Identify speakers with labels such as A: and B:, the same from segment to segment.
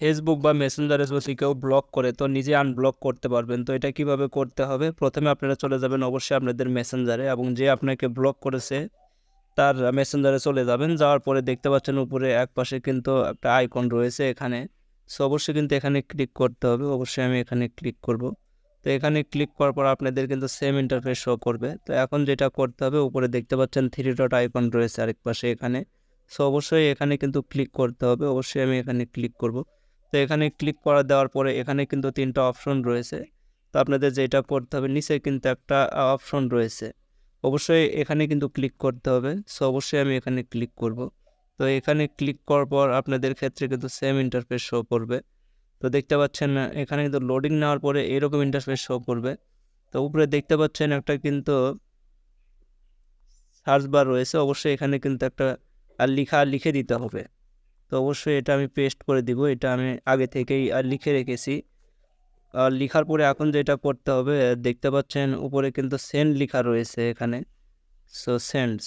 A: Facebook বা মেসেঞ্জারে যদি কেউ ব্লক করে তো নিজে আনব্লক করতে পারবেন। তো এটা কিভাবে করতে হবে? প্রথমে আপনারা চলে যাবেন অবশ্যই আপনাদের মেসেঞ্জারে এবং যে আপনাকে ব্লক করেছে তার মেসেঞ্জারে চলে যাবেন। যাওয়ার পরে দেখতে পাচ্ছেন উপরে একপাশে কিন্তু একটা আইকন রয়েছে এখানে। সো অবশ্যই কিন্তু এখানে ক্লিক করতে হবে। অবশ্যই আমি এখানে ক্লিক করব। তো এখানে ক্লিক করার পর আপনাদের কিন্তু সেম ইন্টারফেস শো করবে। তো এখন যেটা করতে হবে, উপরে দেখতে পাচ্ছেন 3 ডট আইকন রয়েছে আরেক পাশে এখানে। সো অবশ্যই এখানে কিন্তু ক্লিক করতে হবে। অবশ্যই আমি এখানে ক্লিক করব। তো এখানে ক্লিক করা দেওয়ার পরে এখানে কিন্তু 3টা অপশন রয়েছে। তো আপনাদের যেটা করতে হবে, নিচে কিন্তু একটা অপশন রয়েছে, অবশ্যই এখানে কিন্তু ক্লিক করতে হবে। সো অবশ্যই আমি এখানে ক্লিক করব। তো এখানে ক্লিক করার পর আপনাদের ক্ষেত্রে কিন্তু সেম ইন্টারফেস শো করবে। তো দেখতে পাচ্ছেন এখানে কিন্তু লোডিং নেওয়ার পরে এরকম ইন্টারফেস শো করবে। তো উপরে দেখতে পাচ্ছেন একটা কিন্তু সার্চ বার রয়েছে, অবশ্যই এখানে কিন্তু একটা লিখে দিতে হবে। তো অবশ্যই এটা আমি পেস্ট করে দিব, এটা আমি আগে থেকেই লিখে রেখেছি। লিখার পরে এখন যেটা করতে হবে, দেখতে পাচ্ছেন উপরে কিন্তু সেন্ড লেখা রয়েছে এখানে।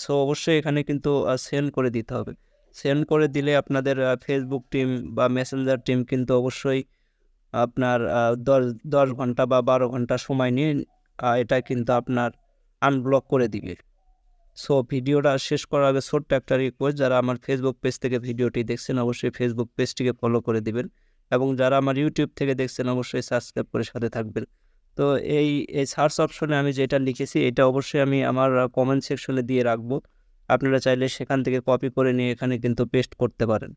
A: সো অবশ্যই এখানে কিন্তু সেন্ড করে দিতে হবে। সেন্ড করে দিলে আপনাদের ফেসবুক টিম বা মেসেঞ্জার টিম কিন্তু অবশ্যই আপনার 10 ঘন্টা বা 12 ঘন্টা সময় নিয়ে এটা কিন্তু আপনার আনব্লক করে দিবে। সো ভিডিওটা শেষ করার আগে ছোট্ট একটা রিকোয়েস্ট, যারা আমার ফেসবুক পেজ থেকে ভিডিওটি দেখছেন অবশ্যই ফেসবুক পেজটিকে ফলো করে দিবেন এবং যারা আমার ইউটিউব থেকে দেখছেন অবশ্যই সাবস্ক্রাইব করে সাথে থাকবেন। তো এই এই সার্চ অপশনে আমি যেটা লিখেছি এটা অবশ্যই আমি আমার কমেন্ট সেকশনে দিয়ে রাখবো। আপনারা চাইলে সেখান থেকে কপি করে নিয়ে এখানে কিন্তু পেস্ট করতে পারেন।